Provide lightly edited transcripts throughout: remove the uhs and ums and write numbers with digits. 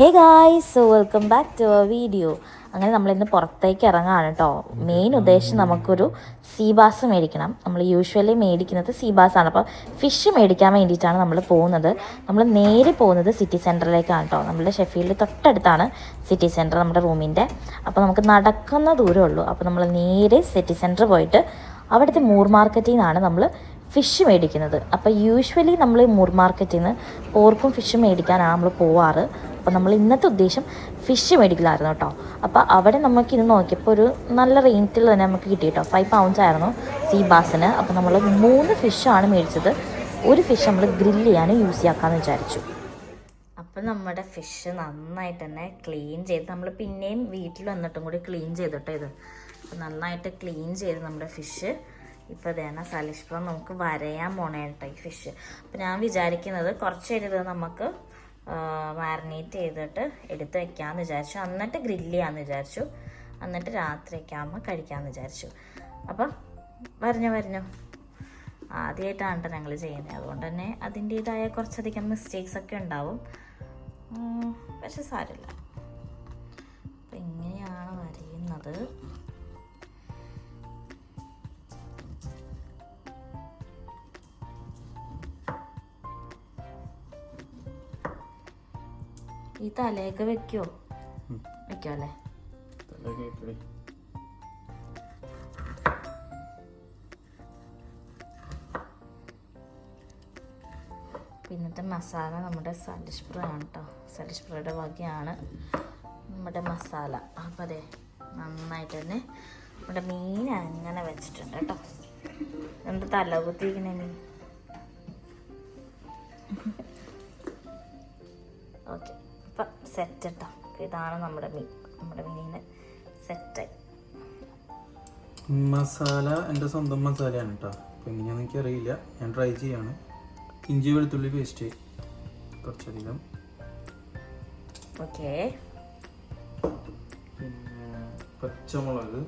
Hey guys, so welcome back to our video. അങ്ങനെ നമ്മളിന്ന് പുറത്തേക്ക് ഇറങ്ങാണ് കേട്ടോ. മെയിൻ ഉദ്ദേശം നമുക്കൊരു സീബാസ് മേടിക്കണം. നമ്മൾ യൂഷ്വലി മേടിക്കുന്നത് സീബാസാണ്. അപ്പോൾ ഫിഷ് മേടിക്കാൻ വേണ്ടിയിട്ടാണ് നമ്മൾ പോകുന്നത്. നമ്മൾ നേരെ പോകുന്നത് സിറ്റി സെൻറ്ററിലേക്കാണ് കേട്ടോ. നമ്മുടെ ഷെഫീൽഡ് തൊട്ടടുത്താണ് സിറ്റി സെൻറ്റർ നമ്മുടെ റൂമിൻ്റെ. അപ്പോൾ നമുക്ക് നടക്കുന്ന ദൂരമേ ഉള്ളൂ. അപ്പോൾ നമ്മൾ നേരെ സിറ്റി സെൻറ്റർ പോയിട്ട് അവിടുത്തെ മൂർ മാർക്കറ്റിൽ നിന്നാണ് നമ്മൾ ഫിഷ് മേടിക്കുന്നത്. അപ്പോൾ യൂഷ്വലി നമ്മൾ മൂർ മാർക്കറ്റിൽ നിന്ന് പോർക്കും ഫിഷും മേടിക്കാനാണ് നമ്മൾ പോവാറ്. അപ്പോൾ നമ്മൾ ഇന്നത്തെ ഉദ്ദേശം ഫിഷ് മേടിക്കലായിരുന്നു കേട്ടോ. അപ്പോൾ അവിടെ നമുക്ക് ഇന്ന് നോക്കിയപ്പോൾ ഒരു നല്ല റേറ്റിൽ തന്നെ നമുക്ക് കിട്ടി കേട്ടോ. 5 pounds ആയിരുന്നു സീബാസിന്. അപ്പോൾ നമ്മൾ 3 ഫിഷാണ് മേടിച്ചത്. ഒരു ഫിഷ് നമ്മൾ ഗ്രില്ല് ചെയ്യാനും യൂസ് ചെയ്യാക്കാമെന്ന് വിചാരിച്ചു. അപ്പം നമ്മുടെ ഫിഷ് നന്നായിട്ട് തന്നെ ക്ലീൻ ചെയ്ത് നമ്മൾ പിന്നെയും വീട്ടിൽ വന്നിട്ടും കൂടി ക്ലീൻ ചെയ്തിട്ടോ ഇത്. അപ്പോൾ നന്നായിട്ട് ക്ലീൻ ചെയ്ത് നമ്മുടെ ഫിഷ് ഇപ്പോൾ ഇതേണ സലിഷ്പം നമുക്ക് വരയാൻ പോണേ കേട്ടോ ഈ ഫിഷ്. അപ്പോൾ ഞാൻ വിചാരിക്കുന്നത് കുറച്ച് ഇത് നമുക്ക് മാരിനേറ്റ് ചെയ്തിട്ട് എടുത്ത് വെക്കാമെന്ന് വിചാരിച്ചു. എന്നിട്ട് ഗ്രില്ല് ചെയ്യാമെന്ന് വിചാരിച്ചു. എന്നിട്ട് രാത്രിയൊക്കെ ആകുമ്പോൾ കഴിക്കാമെന്ന് വിചാരിച്ചു. അപ്പം വരഞ്ഞോ ആദ്യമായിട്ടാണ് കേട്ടോ ഞങ്ങൾ ചെയ്യുന്നത്. അതുകൊണ്ട് തന്നെ അതിൻ്റേതായ കുറച്ചധികം മിസ്റ്റേക്സ് ഒക്കെ ഉണ്ടാവും. പക്ഷെ സാരമില്ല. അപ്പം ഇങ്ങനെയാണ് വരയുന്നത്. ഈ തലയൊക്കെ വെക്കോ അല്ലേ? പിന്നത്തെ മസാല നമ്മുടെ സലിഷ്പ്ര ആണ് കേട്ടോ. സലിഷ്പ്രയുടെ വകയാണ് നമ്മുടെ മസാല. അപ്പം അതെ നന്നായിട്ട് തന്നെ നമ്മുടെ മീൻ അങ്ങനെ വെച്ചിട്ടുണ്ട് കേട്ടോ. എന്ത് തല കുത്തിയിരിക്കണേ മീൻ. ഓക്കെ, അപ്പം സെറ്റ് കേട്ടോ. ഇതാണ് നമ്മുടെ മീന് സെറ്റായി. മസാല എൻ്റെ സ്വന്തം മസാലയാണ് കേട്ടോ. അപ്പം എങ്ങനെയാണെന്ന് എനിക്കറിയില്ല. ഞാൻ ട്രൈ ചെയ്യാണ്. ഇഞ്ചി വെളുത്തുള്ളി പേസ്റ്റ് കുറച്ചധികം, ഓക്കെ. പിന്നെ പച്ചമുളക്,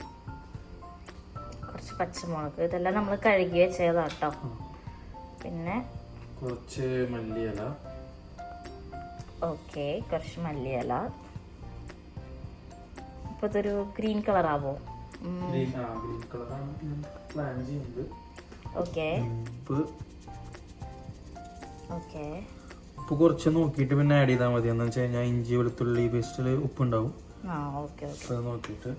കുറച്ച് പച്ചമുളക്, ഇതെല്ലാം നമ്മൾ കഴുകി വെച്ചതാ കേട്ടോ. പിന്നെ കുറച്ച് മല്ലിയില, ഓക്കെ, കുറച്ച് മല്ലിയില. ഇപ്പൊ ഇതൊരു ഗ്രീൻ കളർ ആവോ? ഗ്രീൻ കളറാണ് പ്ലാൻ ചെയ്യുന്നത്. ഓക്കെ ഓക്കെ, ഉപ്പ് കുറച്ച് നോക്കിയിട്ട് പിന്നെ ആഡ് ചെയ്താൽ മതി. എന്ന് വെച്ച് കഴിഞ്ഞാൽ ഇഞ്ചി വെളുത്തുള്ളി പേസ്റ്റിൽ ഉപ്പുണ്ടാവും. അത് നോക്കിയിട്ട്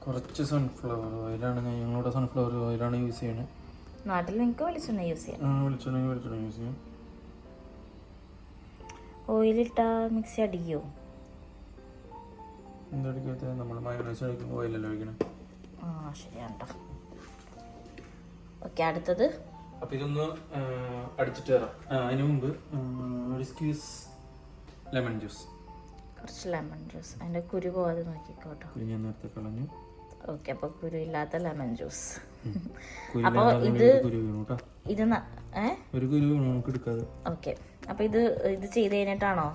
കുറച്ച് സൺഫ്ലവർ ഓയിലാണ്. ഞങ്ങളിവിടെ സൺഫ്ലവർ ഓയിലാണ് യൂസ് ചെയ്യണത്. നാട്ടിൽ നിങ്ങൾക്ക് വെളിച്ചെണ്ണ യൂസ് ചെയ്യാം. വെളിച്ചെണ്ണ യൂസ് ചെയ്യും. ഓയിലിട്ടാ മിക്സി അടിക്കോ? എന്തടിക്കാത്ത നമ്മൾ മയോണൈസ് കഴിക്കുമ്പോൾ ഓയിലല്ലോ ഒഴിക്കണം. ശരിയാണ് കേട്ടോ. ഓക്കെ, അടുത്തത്. അപ്പം ഇതൊന്ന് അടിച്ചിട്ട് തരാം. അതിന് മുമ്പ് ലെമൺ ജ്യൂസ്, കുറച്ച് ലെമൺ ജ്യൂസ്. അതിൻ്റെ കുരു പോകാതെ നോക്കിക്കോട്ടോ. ഞാൻ നേരത്തെ കളഞ്ഞു. ഓക്കെ, അപ്പോൾ കുരു ഇല്ലാത്ത ലെമൺ ജ്യൂസ്. അപ്പോൾ ഇത് ഒരു കുരു നമുക്ക് എടുക്കാതെ. ഓക്കെ, അപ്പോൾ ഇത് ചെയ്ത് കഴിഞ്ഞിട്ടാണോ,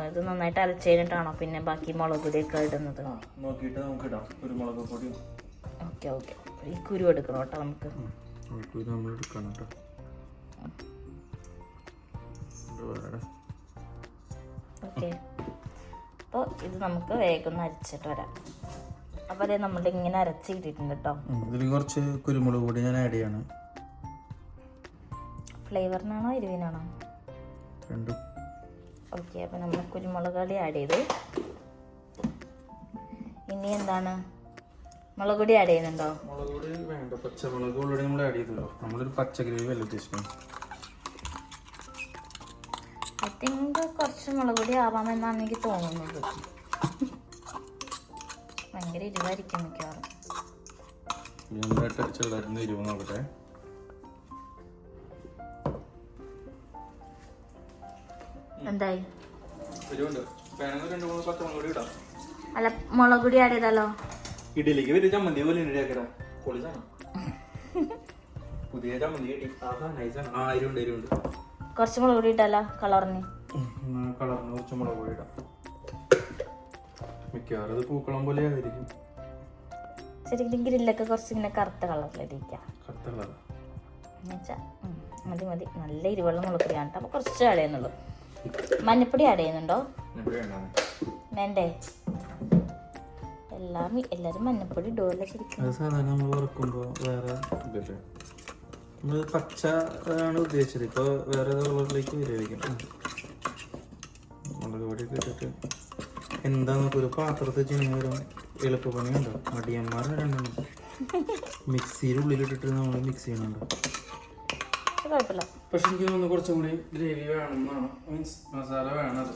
ഇത് നന്നായിട്ട് അരച്ച് കഴിഞ്ഞിട്ടാണോ പിന്നെ ബാക്കി മുളക് പൊടിയൊക്കെ ഇടുന്നത്? നോക്കിയിട്ട് നമുക്ക് ഇടാം കുരുമുളക് പൊടി. ഓക്കെ, ഈ കുരു എടുക്കണം കേട്ടോ നമുക്ക്. നമ്മൾ എടുക്കണം കേട്ടോ. ഓക്കെ, അപ്പോൾ ഇത് നമുക്ക് വേഗം അരച്ചിട്ട് വരാം. അപ്പോൾ അതേ നമ്മുടെ ഇങ്ങനെ അരച്ച് കിട്ടിയിട്ടുണ്ട് കേട്ടോ. ഇതിൽ കുറച്ച് കുരുമുളക് പൊടി ഞാൻ ആഡ് ചെയ്യാണ്. ഫ്ലേവറിനാണോ എരിവിനാണോ? രണ്ടും. ഓക്കെ, അപ്പോൾ നമ്മൾ കുരുമുളക് പൊടി ആഡ് ചെയ്തു. ഇനി എന്താണ്, മുളക് പൊടി ആഡ് ചെയ്യുന്നുണ്ടോ? മുളക് പൊടി വേണ്ട, പച്ചമുളക് ഓൾറെഡി നമ്മൾ ആഡ് ചെയ്തല്ലോ. നമ്മളൊരു പച്ച ഗ്രേവി അല്ല ഉദ്ദേശിക്കുന്നത്. ഐ തിങ്ക് കുറച്ച് മുളക് പൊടി ആവാമെന്നാണ് എനിക്ക് തോന്നുന്നത്. ഭയങ്കര എരിവായിരിക്കും മിക്കവാറും. ചെറുതായിരുന്നു എരിവ് നോക്കട്ടെ. എന്തായി? അല്ല, മുളക് പൊടി ആഡ് ചെയ്താലോ? ഇഡലിക്ക് വലിയ ചമ്മന്തി പോലെ പൊളിച്ചാണ്. പുതിയ ചമ്മന്തി കിട്ടി. എരിവുണ്ട്. കുറച്ച് മുളക് പൊടി ഇട്ടാലോ കളറിന്? കുറച്ച് മുളക് പൊടി ഇടാം. മിക്കവാറും അത് പൂക്കളം പോലെ ആയിരിക്കും. ശരിക്കും ഗ്രില്ലൊക്കെ കുറച്ച് ഇങ്ങനെ കറുത്ത കളറിലിരിക്കാം. കറുത്ത കളർ എന്നുവെച്ചാൽ മതി. നല്ല ഇരുവെള്ളം മുളക് പൊടിയാണ് കേട്ടോ. അപ്പോൾ കുറച്ച് കളയുന്നുള്ളൂ. മഞ്ഞപ്പൊടി ആഡ് ചെയ്യുന്നുണ്ടോ? വേണ്ടേ? എല്ലാരും മഞ്ഞപ്പൊടി ഇടുമല്ലോ ശരിക്കും. അത് സാധാരണ നമ്മൾ വറക്കുമ്പോൾ വേറെ ഇതല്ലേ, നമ്മൾ പച്ച ആണ് ഉദ്ദേശിച്ചത്. ഇപ്പോൾ വേറെ കളറിലേക്ക് വരുമായിരിക്കും. മുളക് പൊടിയൊക്കെ ഇട്ടിട്ട് എന്താന്നൊക്കെ ഒരു പാത്രത്തിൽ ചെയ്യുന്ന എളുപ്പപ്പണിയുണ്ടോ? മടിയന്മാരുടെ രണ്ടെണ്ണം മിക്സിയുടെ ഉള്ളിലിട്ടിട്ട് നമ്മൾ മിക്സ് ചെയ്യണുണ്ടോ? കുഴപ്പമില്ല. പക്ഷെ എനിക്ക് തോന്നുന്നു കുറച്ചും കൂടി ഗ്രേവി വേണമെന്നാണ്, മീൻസ് മസാല വേണം.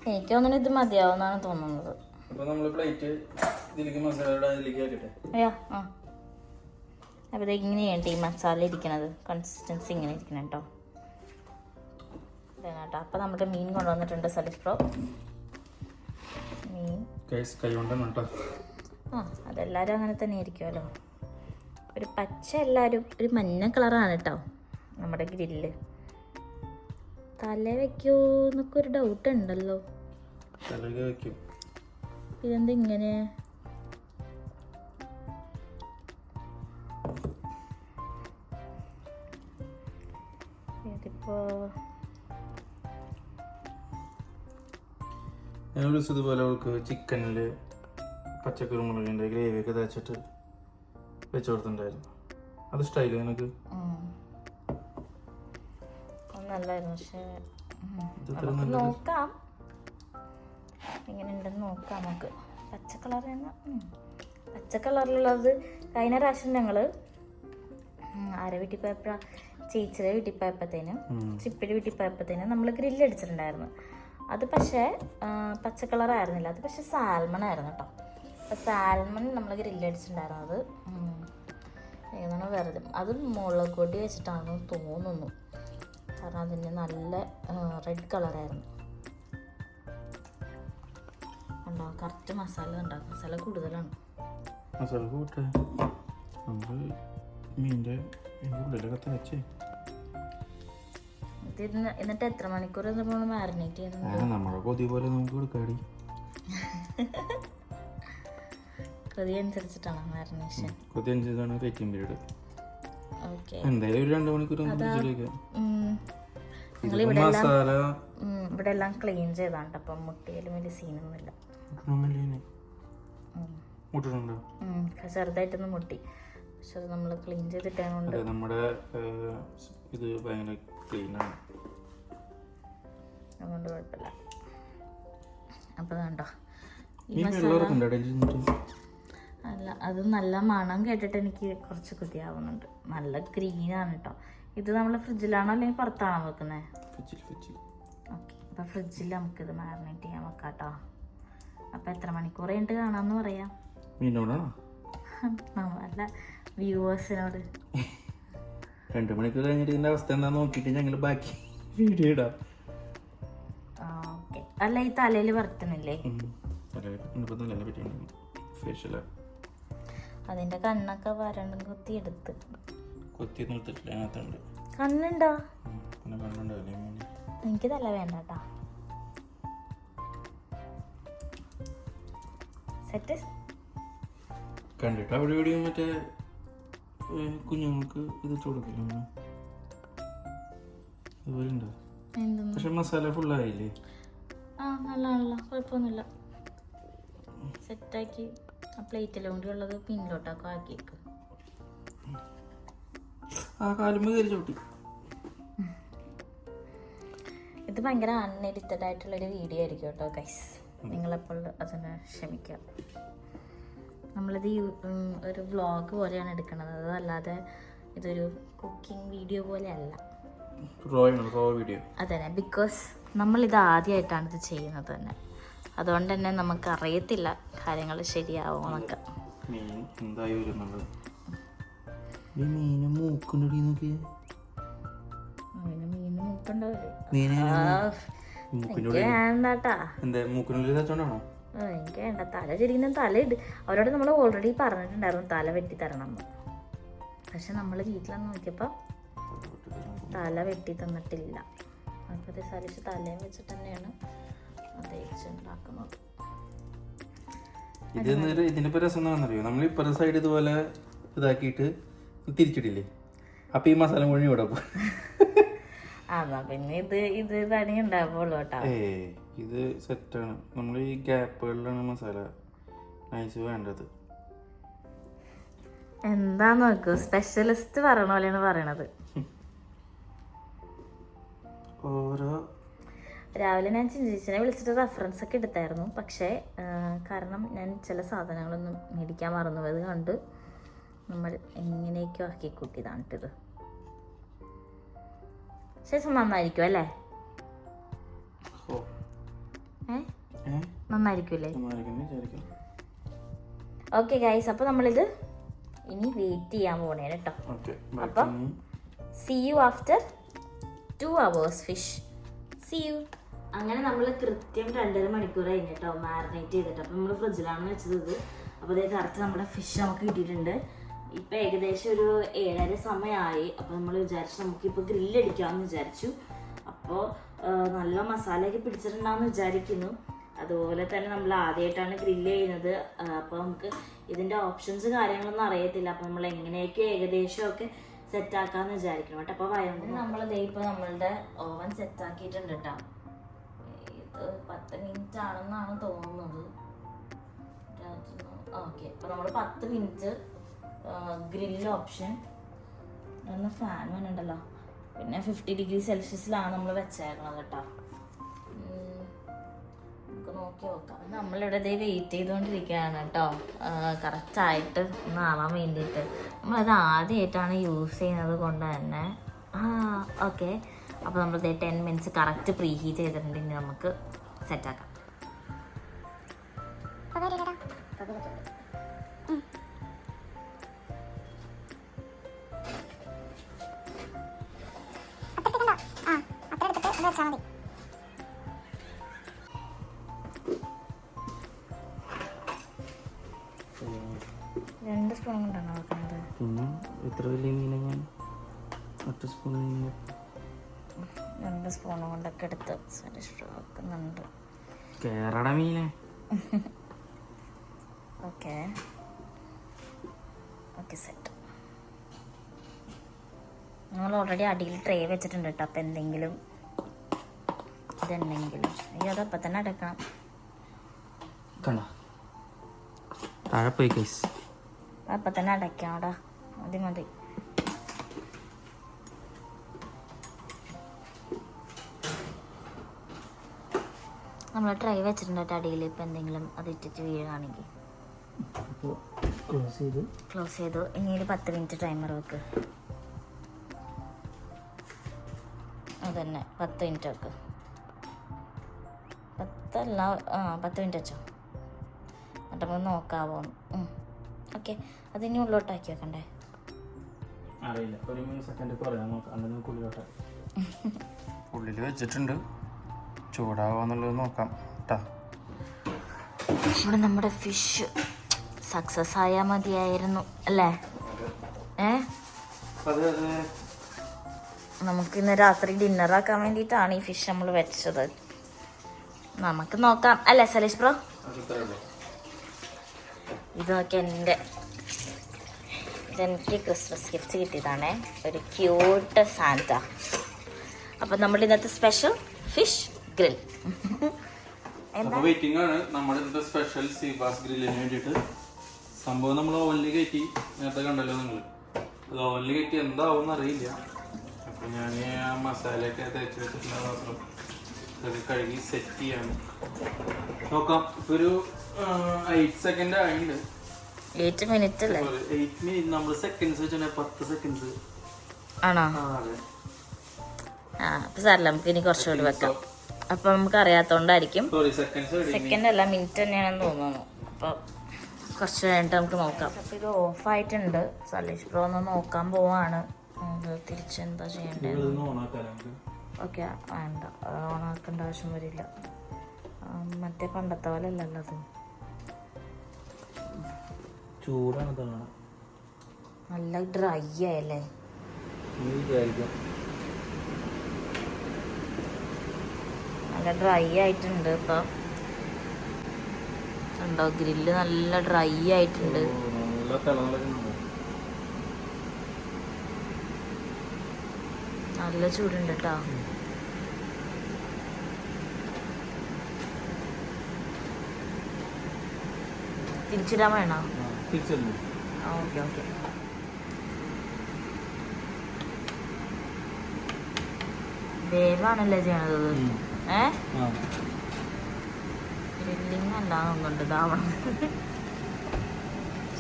എനിക്ക് തോന്നുന്നു ഇത് മതിയാവുന്നാണ് തോന്നുന്നത്. അപ്പൊ നമ്മള് പ്ലേറ്റ് ഇതിലേക്ക് മസാല ഇതിലേക്ക് ആക്കട്ടെ. അയ്യാ ആ അപ്പോൾ ഇങ്ങനെയാണ് ഈ മസാല ഇരിക്കണത്. കൺസിസ്റ്റൻസി ഇങ്ങനെ ഇരിക്കണം കേട്ടോ. കേട്ടോ അപ്പോൾ നമ്മുടെ മീൻ കൊണ്ടുവന്നിട്ടുണ്ട് സലീഷ് ബ്രോ. മീൻ കൈ കൊണ്ടാണ് കേട്ടോ. ആ അതെല്ലാവരും അങ്ങനെ തന്നെ ആയിരിക്കുമല്ലോ. ഒരു പച്ച എല്ലാവരും ഒരു മഞ്ഞ കളറാണ് കേട്ടോ നമ്മുടെ ഗ്രില്ല്. തല വയ്ക്കുമോ എന്നൊക്കെ ഒരു ഡൗട്ട് ഉണ്ടല്ലോ. ഇതെന്താ ഇങ്ങനെ? ഇതിപ്പോ ഇതുപോലെ അവൾക്ക് ചിക്കനില് പച്ചക്കുരുമുളകിന്റെ ഗ്രേവി ഒക്കെ തേച്ചിട്ട് വെച്ച് കൊടുത്തിട്ടുണ്ടായിരുന്നു. അത് ഇഷ്ടമായില്ലേ നിനക്ക്? നല്ലായിരുന്നു. പക്ഷെ നോക്കാം എങ്ങനെയുണ്ടെന്ന് നോക്കാം നമുക്ക്. പച്ച കളർ പച്ച കളറിലുള്ളത് കഴിഞ്ഞ പ്രാവശ്യം ഞങ്ങൾ ആരെ വീട്ടിൽ പോയപ്പോഴാ, ചേച്ചിയുടെ വീട്ടിൽ പോയപ്പോഴത്തേനും ചിപ്പിയുടെ വീട്ടിൽ പോയപ്പോഴത്തേനും നമ്മൾ ഗ്രില്ല് അടിച്ചിട്ടുണ്ടായിരുന്നു. അത് പക്ഷേ പച്ച കളറായിരുന്നില്ല, അത് പക്ഷെ സാൽമൺ ആയിരുന്നു കേട്ടോ. അപ്പം സാൽമൺ നമ്മൾ ഗ്രില്ല് അടിച്ചിട്ടുണ്ടായിരുന്നത് ഏതാണ് വെറുതെ. അത് മുളക് പൊടി വെച്ചിട്ടാണെന്ന് തോന്നുന്നു, കാരണം അതിന് നല്ല റെഡ് കളറായിരുന്നു. ഉണ്ടോ കറക്റ്റ് മസാല ഉണ്ടാകും. മസാല കൂടുതലാണ്. മസാല കൂട്ടെ നമ്മൾ മീൻ്റെ ഉള്ളിലൊക്കെ തേച്ചേ. എന്നിട്ട് എത്ര മണിക്കൂർ നമ്മൾ മാരിനേറ്റ് ചെയ്യുന്നത്? നമ്മളെ കൊതി പോലെ നമുക്ക് കൊടുക്കാടി. കൊതി അനുസരിച്ചിട്ടാണ് മാരിനേഷൻ. കൊതി അനുസരിച്ചാണ് വെയിറ്റിംഗ് പീരീഡ്. ഓക്കെ എന്തായാലും ഒരു 2 മണിക്കൂർ മസാല ഇവിടെ എല്ലാം ക്ലീൻ ചെയ്താണ്ട്. അപ്പം മുട്ടിയാലും വലിയ സീനൊന്നുമില്ല. ചെറുതായിട്ടൊന്ന് മുട്ടി, പക്ഷെ അത് നമ്മൾ ക്ലീൻ ചെയ്തിട്ടാണ്. നമ്മുടെ ഇത് ഭയങ്കര ക്ലീനാണ്, അതുകൊണ്ട് കുഴപ്പമില്ല. അപ്പോൾ കണ്ടോ ഈ മസാല അല്ല, അത് നല്ല മണം കേട്ടിട്ട് എനിക്ക് കുറച്ച് കൊതിയാവുന്നുണ്ട്. നല്ല ഗ്രീനാണ് കേട്ടോ. ഇത് നമ്മൾ ഫ്രിഡ്ജിലാണോ അല്ലെങ്കിൽ പുറത്താണോ വെക്കുന്നത്? ഓക്കെ, അപ്പോൾ ഫ്രിഡ്ജിൽ നമുക്കിത് മാരിനേറ്റ് ചെയ്യാൻ വെക്കാം കേട്ടോ. അപ്പോൾ എത്ര മണിക്കൂർ കഴിഞ്ഞിട്ട് കാണാമെന്ന് പറയാം. അല്ല, വ്യൂവേഴ്സിനോട് 2 മണിക്കൂർ കഴിഞ്ഞിട്ട് ഇതിൻ്റെ അവസ്ഥ എന്താണെന്ന് നോക്കിയിട്ട് ഞങ്ങൾ ബാക്കി വീഡിയോ ഇടാം. ഓക്കെ. അല്ല, ഈ തലയിൽ വറുത്തണില്ലേ? അതിന്റെ കണ്ണൊക്കെ വരണം കുത്തിയെടുത്ത്. കണ്ണുണ്ടോ? എനിക്ക് തല വേണ്ട കേട്ടാ. സെറ്റ് കണ്ടിട്ട് അവിടെ എവിടെയും മറ്റേ കുഞ്ഞുങ്ങൾക്ക് ഇത് കൊടുക്കില്ല. പക്ഷെ മസാല ഫുള്ളായില്ലേ? ആ നല്ലതാണല്ലോ, കുഴപ്പമൊന്നുമില്ല. സെറ്റാക്കി ആ പ്ലേറ്റിലും കൂടി ഉള്ളത് പിന്നിലോട്ടൊക്കെ ആക്കിയേക്ക്. ഇത് ഭയങ്കര അൺഎഡിറ്റഡ് ആയിട്ടുള്ളൊരു വീഡിയോ ആയിരിക്കും കേട്ടോ ഗൈസ്. നിങ്ങളെപ്പോൾ അതിനെ ക്ഷമിക്കുക. നമ്മളിത് ഒരു വ്ളോഗ് പോലെയാണ് എടുക്കുന്നത്, അതല്ലാതെ ഇതൊരു കുക്കിംഗ് വീഡിയോ പോലെ അല്ല. അതെ, ബിക്കോസ് നമ്മളിത് ആദ്യമായിട്ടാണ് ഇത് ചെയ്യുന്നത് തന്നെ. അതുകൊണ്ട് തന്നെ നമുക്ക് അറിയത്തില്ല കാര്യങ്ങൾ ശരിയാവുമെന്നൊക്കെ. എനിക്ക് വേണ്ട. തല ശരിക്കും തല ഇട്. അവരോട് നമ്മൾ ഓൾറെഡി പറഞ്ഞിട്ടുണ്ടായിരുന്നു തല വെട്ടി തരണം എന്ന്. പക്ഷെ നമ്മൾ വീട്ടിലൊന്നും നോക്കിയപ്പോൾ തല വെട്ടി തന്നിട്ടില്ല. അപ്പോൾ സലിച്ച് തലയും വെച്ചിട്ട് തന്നെയാണ് ഉണ്ടാക്കുന്നത്. ഇതിനിപ്പോ രസം എന്താണെന്നറിയോ, നമ്മൾ ഇപ്പുറത്തെ സൈഡ് ഇതുപോലെ ഇതാക്കിയിട്ട് തിരിച്ചിട്ടില്ലേ, അപ്പൊ ഈ മസാല മുഴുവൻ ഇവിടെ പോകും. അതാ പിന്നെ ഇത് പണി ഉണ്ടാവുള്ളൂ കേട്ടോ. ഇത് സെറ്റാണ്. നമ്മൾ ഈ ഗ്യാപ്പുകളിലാണ് മസാല നൈസ് വേണ്ടത്. എന്താ നോക്കൂ, സ്പെഷ്യലിസ്റ്റ് പറയണ പോലെയാണ് പറയണത്. ഓരോ രാവിലെ ഞാൻ ചിഞ്ചിച്ചിനെ വിളിച്ചിട്ട് റെഫറൻസ് ഒക്കെ എടുത്തായിരുന്നു. പക്ഷേ കാരണം ഞാൻ ചില സാധനങ്ങളൊന്നും മേടിക്കാൻ മറന്നുപോയത് കൊണ്ട് നമ്മൾ എങ്ങനെയൊക്കെ ആക്കി കൂട്ടിയതാണ് ഇത്. ശേഷം നന്നായിരിക്കും അല്ലേ? നന്നായിരിക്കുമല്ലേ? ഓക്കെ ഗൈസ്, അപ്പോൾ നമ്മളിത് ഇനി വെയിറ്റ് ചെയ്യാൻ പോണേ കേട്ടോ. അപ്പം see you after 2 hours fish. See you. അങ്ങനെ നമ്മൾ കൃത്യം 2.5 മണിക്കൂർ കഴിഞ്ഞിട്ടോ മാരിനേറ്റ് ചെയ്തിട്ട്. അപ്പം നമ്മൾ ഫ്രിഡ്ജിലാണ് വെച്ചത് ഇത്. അപ്പോൾ അതേ കറക്റ്റ് നമ്മുടെ ഫിഷ് നമുക്ക് കിട്ടിയിട്ടുണ്ട്. ഇപ്പം ഏകദേശം ഒരു 7:30 സമയമായി. അപ്പോൾ നമ്മൾ വിചാരിച്ചു നമുക്കിപ്പോൾ ഗ്രില്ലടിക്കാമെന്ന് വിചാരിച്ചു. അപ്പോൾ നല്ല മസാലയൊക്കെ പിടിച്ചിട്ടുണ്ടാവുമെന്ന് വിചാരിക്കുന്നു. അതുപോലെ തന്നെ നമ്മൾ ആദ്യമായിട്ടാണ് ഗ്രില്ല് ചെയ്യുന്നത്. അപ്പോൾ നമുക്ക് ഇതിൻ്റെ ഓപ്ഷൻസ് കാര്യങ്ങളൊന്നും അറിയത്തില്ല. അപ്പോൾ നമ്മൾ എങ്ങനെയൊക്കെ ഏകദേശമൊക്കെ സെറ്റാക്കാന്ന് വിചാരിക്കണം കേട്ടോ. അപ്പോൾ വയറിന് നമ്മളിതേ ഇപ്പോൾ നമ്മളുടെ ഓവൻ സെറ്റാക്കിയിട്ടുണ്ട് കേട്ടോ. ഇത് 10 മിനിറ്റ് ആണെന്നാണ് തോന്നുന്നത്. ഓക്കെ, അപ്പോൾ നമ്മൾ 10 മിനിറ്റ് ഗ്രില്ല് ഓപ്ഷൻ ഒന്ന് ഫാൻ വേണുണ്ടല്ലോ. പിന്നെ 50 ഡിഗ്രി സെൽഷ്യസിലാണ് നമ്മൾ വെച്ചേക്കണത് കേട്ടോ. നമുക്ക് നോക്കി നോക്കാം. നമ്മളിവിടെ ഇതേ വെയിറ്റ് ചെയ്തുകൊണ്ടിരിക്കുകയാണ് കേട്ടോ, കറക്റ്റായിട്ട് ഒന്ന് ആവാൻ വേണ്ടിയിട്ട്. നമ്മളത് ആദ്യമായിട്ടാണ് യൂസ് ചെയ്യുന്നത് കൊണ്ട് തന്നെ ഓക്കെ. അപ്പോൾ നമ്മളിത് 10 മിനിറ്റ്സ് കറക്റ്റ് പ്രീ ഹീറ്റ് ചെയ്തിട്ടുണ്ട്. ഇനി നമുക്ക് സെറ്റാക്കാം. രണ്ട് സ്പൂൺ കൊണ്ടാണ് വെക്കുന്നത്. പിന്നെ എത്ര വലിയ മീനെ ഞാൻ ഒറ്റ സ്പൂൺ 2 സ്പൂൺ കൊണ്ടൊക്കെ എടുത്ത് വെക്കുന്നുണ്ട്. കേരള മീനെ. Okay okay set. നമ്മൾ ഓൾറെഡി അടിയിൽ ട്രേ വെച്ചിട്ടുണ്ട് കേട്ടോ. അപ്പം എന്തെങ്കിലും ഇതുണ്ടെങ്കിലും അതപ്പം തന്നെ അടക്കണം. കണ്ട താഴെ പോയി കേസ്. അപ്പം തന്നെ അടയ്ക്കാം അവിടെ. മതി മതി. നമ്മൾ ട്രൈ വെച്ചിട്ടുണ്ട് കേട്ടോ അടിയിൽ. ഇപ്പം എന്തെങ്കിലും അത് ഇട്ടിട്ട് വീഴുകയാണെങ്കിൽ ക്ലോസ് ചെയ്തു. ഇനി ഒരു 10 മിനിറ്റ് ടൈമർ വെക്ക്. അതന്നെ 10 മിനിറ്റ് വെക്ക്. 10 മിനിറ്റ് വെച്ചോ. എന്നിട്ട് നമുക്ക് നോക്കാവോ. ഓക്കെ, അതിനി ഉള്ളോട്ടാക്കി വെക്കണ്ടേ? അറിയില്ല, ഒരു 3 സെക്കൻഡ് കുറയാൻ നോക്കാം. ഉള്ളിൽ വെച്ചിട്ടുണ്ട്, ചൂടാവാന്നുള്ളത് നോക്കാം കേട്ടോ. ഇവിടെ നമ്മുടെ ഫിഷ് സക്സസ് ആയാൽ മതിയായിരുന്നു അല്ലേ? നമുക്ക് ഇന്ന് രാത്രി ഡിന്നറാക്കാൻ വേണ്ടിയിട്ടാണ് ഈ ഫിഷ് നമ്മൾ വെച്ചത്. നമുക്ക് നോക്കാം അല്ലേ സലീഷ് ബ്രോ? ഇതൊക്കെ ഇതെനിക്ക് ക്രിസ്മസ് ഗിഫ്റ്റ് കിട്ടിയതാണേ, ഒരു ക്യൂട്ട് സാന്റ. അപ്പം നമ്മൾ ഇന്നത്തെ സ്പെഷ്യൽ ഫിഷ് ഗ്രിൽ. വെയിറ്റിംഗ് ആണ് നമ്മുടെ ഇന്നത്തെ സ്പെഷ്യൽ സീബാസ് ഗ്രില്ലിന് വേണ്ടിയിട്ട്. സംഭവം നമ്മൾ ഓവനിൽ കയറ്റി, നേരത്തെ കണ്ടല്ലോ നിങ്ങൾ. അത് ഓവനിൽ കയറ്റി എന്താവും അറിയില്ല. അപ്പം ഞാൻ ആ മസാലയൊക്കെ തേച്ച് വെച്ചിട്ടുള്ള മാത്രം അത് കഴുകി സെറ്റ് ചെയ്യാണ്. നോക്കാം. ഇപ്പൊ ഒരു 8 സെക്കൻഡ് ആയിട്ടുണ്ട്. 8 മിനിറ്റ് അല്ലേ? 8 മിനിറ്റ്. നമ്മൾ സെക്കൻഡ്സ് വെച്ചാൽ 10 സെക്കൻഡ്സ് ആണോ? അപ്പൊ സാറില്ല, നമുക്ക് ഇനി കുറച്ചുകൂടി വെക്കാം. അപ്പൊ നമുക്ക് അറിയാത്തോണ്ടായിരിക്കും. സെക്കൻഡ് അല്ല, മിനിറ്റ് തന്നെയാണെന്ന് തോന്നുന്നു. അപ്പൊ കുറച്ച് കഴിഞ്ഞിട്ട് നമുക്ക് നോക്കാം. അപ്പൊ ഇത് ഓഫായിട്ടുണ്ട്. സലീഷ് ബ്രോ ഒന്ന് നോക്കാൻ പോവാണ്. തിരിച്ചെന്താ ചെയ്യേണ്ടത്? ഓക്കെ, വേണ്ട, ഓണാക്കേണ്ട ആവശ്യം വരില്ല. മറ്റേ പണ്ടത്തെ പോലെ അല്ലല്ലോ അത്. ചൂടാണ്, നല്ല ഡ്രൈ ആയല്ലേ? നല്ല ഡ്രൈ ആയിട്ടുണ്ട്. ഇപ്പം ഉണ്ടോ, ഗ്രില്ല് നല്ല ഡ്രൈ ആയിട്ടുണ്ട്. നല്ല ചൂടുണ്ട് കേട്ടോ. തിരിച്ചിടാൻ വേണോ? Okay okay. വേവാണല്ലേ ചെയ്യണത്? ഗ്രില്ലിങ് അല്ലാന്നുണ്ട് ഇതാവണം.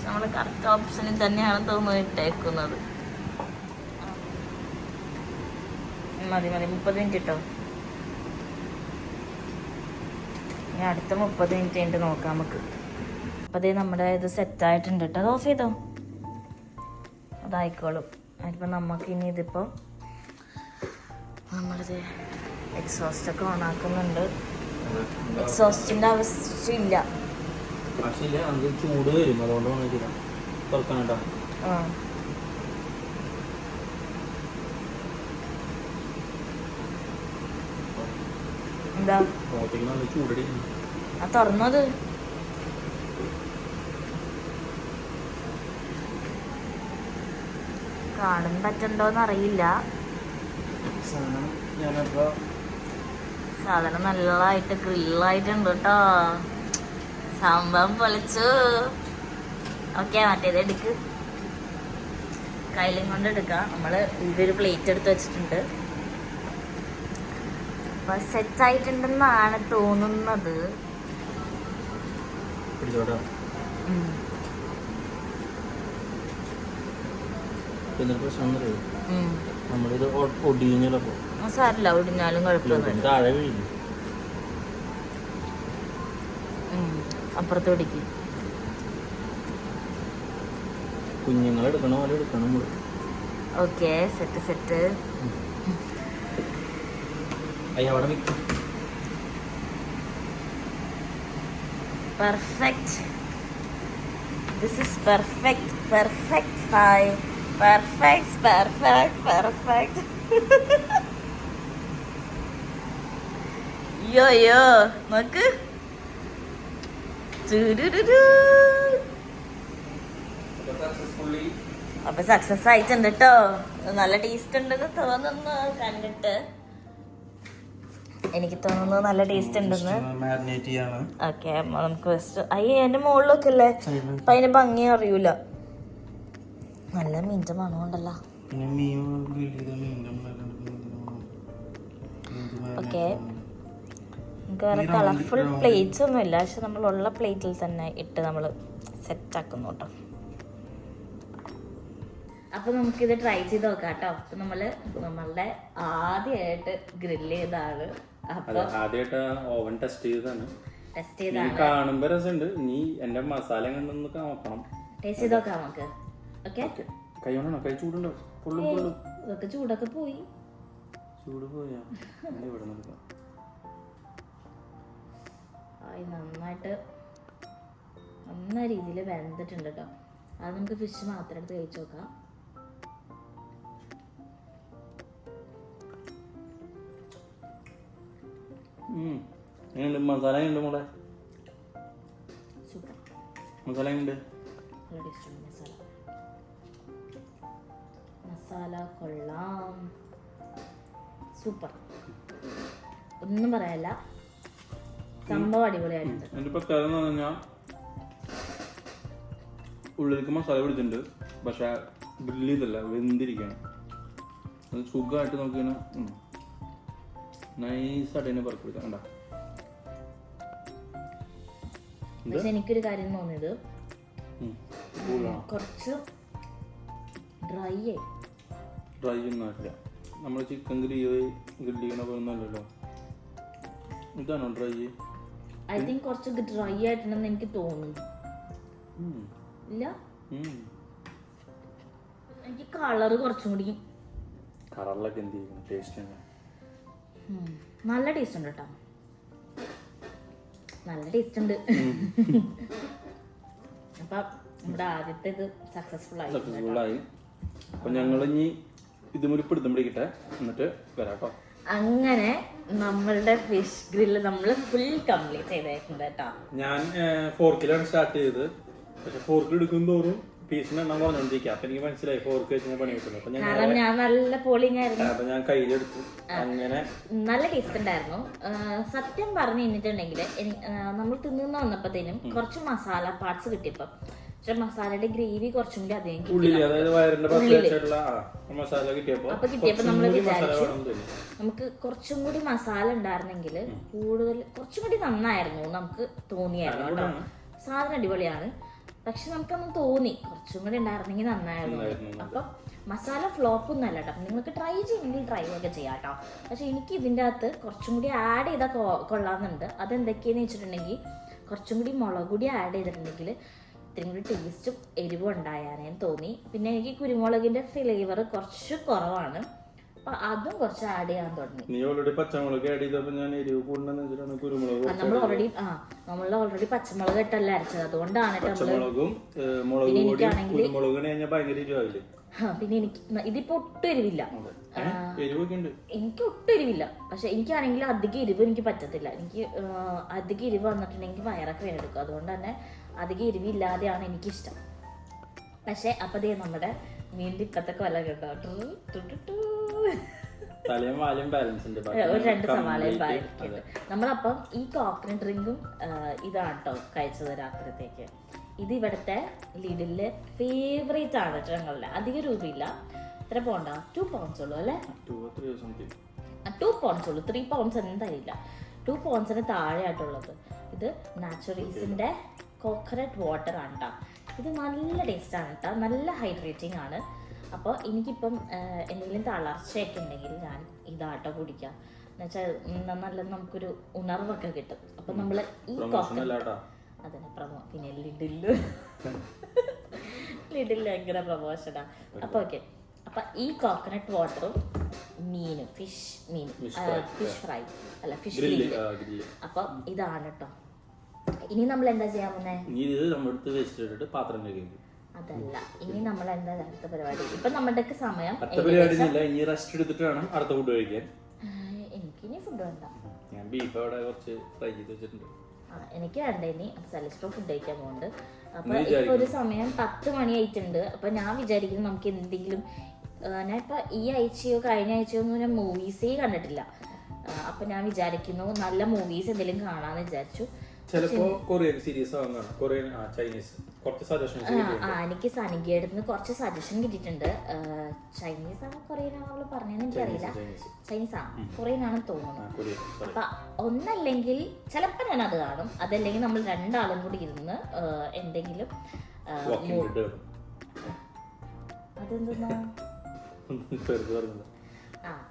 നമ്മൾ കറക്റ്റ് ഓപ്ഷനിൽ തന്നെയാണ് തോന്നുന്നത് ഇട്ടേക്കുന്നത്. മതി 30 മിനിറ്റ് ഇട്ടോ. ഇനി അടുത്ത 30 മിനിറ്റ് കഴിഞ്ഞിട്ട് നോക്കാം നമുക്ക്. അപ്പോൾ അതേ നമ്മുടെ ഇത് സെറ്റായിട്ടുണ്ട് കേട്ടോ. അത് ഓഫ് ചെയ്തോ, അതായിക്കോളും. അതിപ്പോൾ നമുക്ക് ഇനി ഇതിപ്പോൾ നമ്മളിത് എക്സോസ്റ്റൊക്കെ ഓണാക്കുന്നുണ്ട്. എക്സോസ്റ്റിൻ്റെ ആവശ്യമില്ല. ചൂട് വരും, അതുകൊണ്ടാണ് തുറക്കാൻ കേട്ടോ. എന്താ ചൂടടി ആ തുറന്നത്? കാണാൻ പറ്റണ്ടോന്ന് അറിയില്ല. സാധനം നല്ലതായിട്ട് ഗ്രില്ലായിട്ടുണ്ട് കേട്ടോ. സംഭവം പൊളിച്ചു. ഓക്കെ, മറ്റേത് എടുക്ക്. കയ്യിലും കൊണ്ട് എടുക്കാം. നമ്മള് ഇതൊരു പ്ലേറ്റ് എടുത്ത് വെച്ചിട്ടുണ്ട്. അപ്പൊ സെറ്റ് ആയിട്ടുണ്ടെന്നാണ് തോന്നുന്നത്. സാരില്ല, ഒടിഞ്ഞാലും കുഴപ്പമൊന്നുമില്ല. അപ്പുറത്ത് പിടിക്കും. കുഞ്ഞുങ്ങളെടുക്കണ പോലെ എടുക്കണം. Okay, set set. Perfect. This is perfect. Perfect. Fine. Perfect. Perfect. Perfect. Yo yo. നോക്ക്. അപ്പൊ സക്സസ് ആയിട്ടുണ്ട് കേട്ടോ. നല്ല ടേസ്റ്റ് ഉണ്ടെന്ന് തോന്നുന്നു കണ്ടിട്ട്. എനിക്ക് തോന്നുന്നു നല്ല ടേസ്റ്റ് ഉണ്ടെന്ന്. ഓക്കെ, നമുക്ക് ഫസ്റ്റ് അതിന്റെ മുകളിലൊക്കെ അല്ലേ, അപ്പൊ അതിന്റെ ഭംഗി അറിയൂല. നല്ല മീൻ്റെ മണമുണ്ടല്ലോ. ഓക്കെ, നമുക്ക് വേറെ കളർഫുൾ പ്ലേറ്റ്സ് ഒന്നും ഇല്ല, പക്ഷെ നമ്മളുള്ള പ്ലേറ്റിൽ തന്നെ ഇട്ട് നമ്മൾ സെറ്റ് ആക്കുന്നു കേട്ടോ. അപ്പൊ നമുക്കിത് ട്രൈ ചെയ്ത് നോക്കാം കേട്ടോ. അപ്പൊ നമ്മളുടെ ആദ്യമായിട്ട് ഗ്രില്ല് ചെയ്താണ്. ആദ്യമായിട്ട് ഓവൻ ടെസ്റ്റ് ചെയ്താണ്. കാണുമ്പോ രസമുണ്ട്. നീ എന്റെ മസാല കണ്ടൊന്ന് നോക്കണം. ടേസ്റ്റ് ചെയ്ത് നോക്കാം നമുക്ക്. ഓക്കെ, കൈ കൊണ്ടാണോ? കൈ ചൂടുണ്ടോ? ഇതൊക്കെ ചൂടൊക്കെ പോയി. ചൂട് പോയാ ഇവിടെ നോക്കാം. നന്നായിട്ട് നല്ല രീതിയിൽ വെന്തിട്ടുണ്ട് കേട്ടോ. അത് നമുക്ക് ഫിഷ് മാത്രം എടുത്ത് കഴിച്ചു നോക്കാം. മസാല ഉണ്ട് മോളെ. സൂപ്പർ മസാല ഉണ്ട്. നല്ല ടേസ്റ്റ് ഉണ്ട് മസാല. മസാല കൊള്ളാം. സൂപ്പർ, ഒന്നും പറയാല്ല. സംഭവം അടിപൊളിയായിട്ടുണ്ട്. എൻ്റെ പ്രത്യേകത എന്ന് പറഞ്ഞാൽ ഉള്ളിലേക്ക് മസാല പിടിച്ചിട്ടുണ്ട്, പക്ഷെ ഗ്രില്ല് ചെയ്തല്ല, വെന്തിരിക്കുകയാണ്. അത് സുഖമായിട്ട് നമുക്കിങ്ങനെ നൈസായിട്ട് തന്നെ പറക്കെടുക്കാം. കണ്ടാ, പക്ഷെ എനിക്കൊരു കാര്യം തോന്നിയത് കുറച്ച് ഡ്രൈ ഒന്നുമില്ല. നമ്മൾ ചിക്കൻ ഗ്രില്ല് ചെയ്യണ പോലൊന്നുമല്ലല്ലോ. ഇതാണോ ഡ്രൈ? ഐ തിങ്ക് കുറച്ച് ഡ്രൈ ആയിട്ടുണ്ടെന്ന് എനിക്ക് തോന്നുന്നു. ഇല്ല, എനിക്ക് കളറ് കുറച്ചും കൂടി കളറിലൊക്കെ എന്ത് ചെയ്യും ടേസ്റ്റ് ആണ്. നല്ല ടേസ്റ്റ് ഉണ്ട് കേട്ടോ, നല്ല ടേസ്റ്റ് ഉണ്ട്. അപ്പൊ നമ്മുടെ ആദ്യത്തെ ഇത് സക്സസ്ഫുൾ ആയി. അപ്പൊ ഞങ്ങൾ ഇനി ഇതുമൊരു പിടുത്തം പിടിക്കട്ടെ, എന്നിട്ട് വരാട്ടോ. അങ്ങനെ നമ്മളുടെ ഫിഷ് ഗ്രില്ല് നമ്മൾ ഫുൾ കംപ്ലീറ്റ് ചെയ്തേക്കുന്നത് കേട്ടോ. ഞാൻ ഫോർക്കിലാണ് സ്റ്റാർട്ട് ചെയ്തത്, പക്ഷെ ഫോർക്കിൽ എടുക്കും തോറും പീസിന് എണ്ണം പറഞ്ഞോണ്ടിരിക്കുക. അപ്പൊ എനിക്ക് മനസ്സിലായി 4K വെച്ച് പണി കിട്ടുന്നു. അപ്പൊ കാരണം ഞാൻ നല്ല പോളിംഗ് ആയിരുന്നു. അപ്പൊ ഞാൻ കയ്യിലെടുത്തു. അങ്ങനെ നല്ല ടേസ്റ്റ് ഉണ്ടായിരുന്നു. സത്യം പറഞ്ഞു കഴിഞ്ഞിട്ടുണ്ടെങ്കിൽ നമ്മൾ തിന്നുന്ന വന്നപ്പോഴത്തേനും കുറച്ച് മസാല പാർട്സ് കിട്ടിയപ്പോ പക്ഷെ മസാലയുടെ ഗ്രേവി കുറച്ചും കൂടി അധികം ഉള്ളില്, അതായത് വയറിന്റെ പച്ചയായിട്ടുള്ള മസാല കിട്ടിയപ്പോ നമ്മൾ വിചാരിച്ചു നമുക്ക് കുറച്ചും കൂടി മസാല ഉണ്ടായിരുന്നെങ്കിൽ കൂടുതൽ കുറച്ചും കൂടി നന്നായിരുന്നു നമുക്ക് തോന്നിയായിരുന്നു കേട്ടോ. സാധനം അടിപൊളിയാണ്, പക്ഷെ നമുക്കൊന്നും തോന്നി കുറച്ചും കൂടി ഉണ്ടായിരുന്നെങ്കിൽ നന്നായിരുന്നു. അപ്പൊ മസാല ഫ്ലോപ്പ് ഒന്നും അല്ല കേട്ടോ. നിങ്ങൾക്ക് ട്രൈ ചെയ്യണമെങ്കിൽ ട്രൈ ഒക്കെ ചെയ്യാം കേട്ടോ. പക്ഷെ എനിക്ക് ഇതിൻ്റെ അകത്ത് കുറച്ചും കൂടി ആഡ് ചെയ്താൽ കൊള്ളാമെന്നുണ്ട്. അതെന്തൊക്കെയാന്ന് വെച്ചിട്ടുണ്ടെങ്കിൽ കുറച്ചും കൂടി മുളക് കൂടി ആഡ് ചെയ്തിട്ടുണ്ടെങ്കിൽ ഇത്രയും കൂടി ടേസ്റ്റും എരിവും ഉണ്ടായാനേന്ന് തോന്നി. പിന്നെ എനിക്ക് കുരുമുളകിന്റെ ഫ്ലേവർ കുറച്ച് കുറവാണ്, അപ്പൊ അതും കുറച്ച് ആഡ് ചെയ്യാൻ തുടങ്ങി. നീ ഓൾറെഡി പച്ചമുളക് ആഡ് ചെയ്തപ്പോ ഞാൻ എരിവ് കൂടുതലെന്ന് വെച്ചിട്ടാണ് കുരുമുളക്. നമ്മൾ ഓൾറെഡി പച്ചമുളക് ഇട്ടല്ല അരച്ചത്, അതുകൊണ്ടാണ് പച്ചമുളകും കുരുമുളകും ഭയങ്കര എരിവാവില്ലേ. പിന്നെ എനിക്ക് ഇതിപ്പോ ഒട്ടും എരിവില്ല, എനിക്ക് ഒട്ടും എരിവില്ല. പക്ഷെ എനിക്കാണെങ്കിൽ അധികം എരിവ് എനിക്ക് പറ്റത്തില്ല. എനിക്ക് അധികം എരിവ് വന്നിട്ടുണ്ടെങ്കിൽ വയറൊക്കെ വേണ്ടെടുക്കും. അതുകൊണ്ട് തന്നെ അധികം എരിവില്ലാതെയാണ് എനിക്കിഷ്ടം. പക്ഷെ അപ്പൊ ദേ നമ്മുടെ വീണ്ടും ഇപ്പത്തെ കൊല കേട്ടോ, ഒരു 2 സവാളയും പാലിക്കുന്നുണ്ട്. നമ്മളപ്പം ഈ കോക്കനട്ട് ഡ്രിങ്കും ഇതാണ് കേട്ടോ കഴിച്ചത് രാത്രിത്തേക്ക്. ഇത് ഇവിടുത്തെ ലിഡിലെ ഫേവറേറ്റ് ആണ് കേട്ടോ ഞങ്ങളുടെ. അധികം രൂപയില്ല. എത്ര പോണ്ട 2 pounds ഉള്ളൂ അല്ലേ? 2 pounds ഉള്ളൂ, 3 pounds എന്തായാലും ഇല്ല. 2 poundsന് താഴെ ആയിട്ടുള്ളത്. ഇത് നാച്ചുറീസിന്റെ കോക്കനട്ട് വാട്ടർ ആണ് കേട്ടോ. ഇത് നല്ല ടേസ്റ്റ് ആണ് കേട്ടോ, നല്ല ഹൈഡ്രേറ്റിംഗ് ആണ്. അപ്പോൾ എനിക്കിപ്പം എന്തെങ്കിലും തളർച്ചയൊക്കെ ഉണ്ടെങ്കിൽ ഞാൻ ഇതാട്ടോ കുടിക്കാം. എന്നുവെച്ചാൽ നല്ല നമുക്കൊരു ഉണർവൊക്കെ കിട്ടും. അപ്പം നമ്മൾ ഈ കോക്കനട്ട് അതിനെ പിന്നെ ലിഡിൽ എങ്ങനെ പ്രമോഷനാ. അപ്പോൾ ഓക്കെ, അപ്പം ഈ കോക്കനട്ട് വാട്ടറും മീനും ഫിഷ് ഫ്രൈ അല്ല ഫിഷ് ഗ്രില്ല്. അപ്പം ഇതാണ് കേട്ടോ. ഇനി നമ്മൾ എന്താ ചെയ്യാൻ പോകുന്നേ? അതല്ല, ഇനി നമ്മൾ എന്താ അടുത്ത പരിപാടി? ഇപ്പൊ നമ്മുടെ സമയം എനിക്കിനി ഫുഡ് വേണ്ട. എനിക്ക് വേണ്ട ഇനി. സെലസ്റ്റോ ഫുഡ് കഴിക്കാൻ പോകുന്നുണ്ട്. അപ്പൊ ഇപ്പൊ ഒരു സമയം 10 മണി ആയിട്ടുണ്ട്. അപ്പൊ ഞാൻ വിചാരിക്കുന്നു നമുക്ക് എന്തെങ്കിലും, ഞാൻ ഇപ്പൊ ഈ ആഴ്ചയോ കഴിഞ്ഞ ആഴ്ചയോ ഒന്നും ഞാൻ മൂവീസേ കണ്ടിട്ടില്ല. അപ്പൊ ഞാൻ വിചാരിക്കുന്നു നല്ല മൂവീസ് എന്തെങ്കിലും കാണാന്ന് വിചാരിച്ചു. കൊറിയൻ സീരീസ്, കൊറിയൻ, ചൈനീസ് കുറച്ച് സജഷൻസ്. എനിക്ക് സനികയുടെ നിന്ന് കുറച്ച് സജഷൻ കിട്ടിയിട്ടുണ്ട്. ചൈനീസ് ആണോ കൊറിയൻ ആണോ അവള് പറഞ്ഞതെന്ന് എനിക്കറിയില്ല. ചൈനീസ് ആണ്, കൊറിയൻ ആണെന്ന് തോന്നുന്നു. അപ്പൊ ഒന്നല്ലെങ്കിൽ ചിലപ്പോൾ ഞാൻ അത് കാണും, അതല്ലെങ്കിൽ നമ്മൾ 2 ആളും കൂടി ഇരുന്ന് എന്തെങ്കിലും അതെന്താ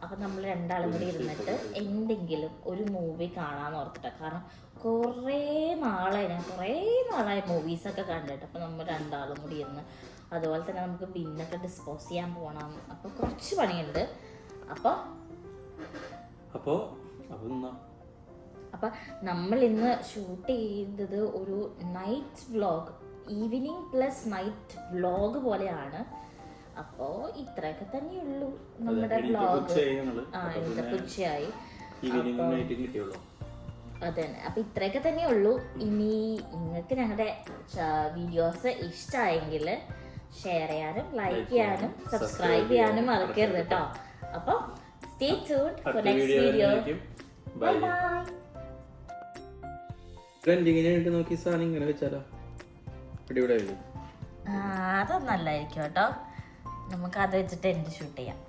അപ്പൊ നമ്മൾ 2 ആളും കൂടി ഇരുന്നിട്ട് എന്തെങ്കിലും ഒരു മൂവി കാണാന്ന് ഓർത്തിട്ട. കാരണം കുറേ നാളായി മൂവീസൊക്കെ കണ്ടിട്ട്. അപ്പൊ നമ്മൾ 2 ആളും കൂടി ഇരുന്ന്, അതുപോലെ തന്നെ നമുക്ക് ബിന്നൊക്കെ ഡിസ്പോസ് ചെയ്യാൻ പോകണം. അപ്പൊ കുറച്ച് പണിയുണ്ട്. അപ്പൊ നമ്മൾ ഇന്ന് ഷൂട്ട് ചെയ്തത് ഒരു night vlog, evening plus night vlog പോലെയാണ്. അപ്പോ ഇത്രയൊക്കെ തന്നെയുള്ളൂ നമ്മുടെ വ്ലോഗ്. ഇന്നത്തെ ഉച്ചയായി. അതന്നെ, അപ്പൊ ഇത്രയൊക്കെ തന്നെയുള്ളൂ. ഇനി നിങ്ങൾക്ക് ഞങ്ങളുടെ വീഡിയോസ് ഇഷ്ടമായെങ്കിൽ ഷെയർ ചെയ്യാനും ലൈക്ക് ചെയ്യാനും സബ്സ്ക്രൈബ് ചെയ്യാനും മറക്കരുത് കേട്ടോ. അപ്പൊ stay tuned for next video. Bye bye. നോക്കി സാധനം ഇങ്ങനെ വെച്ചാലോ അടിപൊളിയായിരുന്നു. അതൊന്നല്ലായിരിക്കും കേട്ടോ. നമുക്ക് അത് വെച്ചിട്ട് എന്ത് ഷൂട്ട് ചെയ്യാം.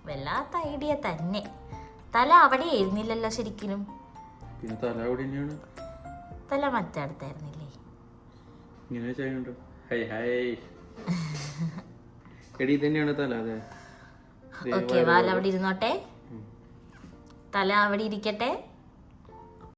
വല്ലാത്ത ഐഡിയ തന്നെ. തല അവിടെ ആയിരുന്നില്ലല്ലോ ശരിക്കും. പിന്നെ തല അവിടെ തന്നെയാണ്. തല മറ്റടുത്തായിരുന്നില്ലേ? ഇങ്ങനെ ചെയ്യുന്നുണ്ടോ? ഹൈ ഹൈ എടി തന്നെയാണ് തല. അതെ, ഓക്കെ, വാല അവിടെ ഇരുന്നോട്ടെ, തല അവിടെ ഇരിക്കട്ടെ.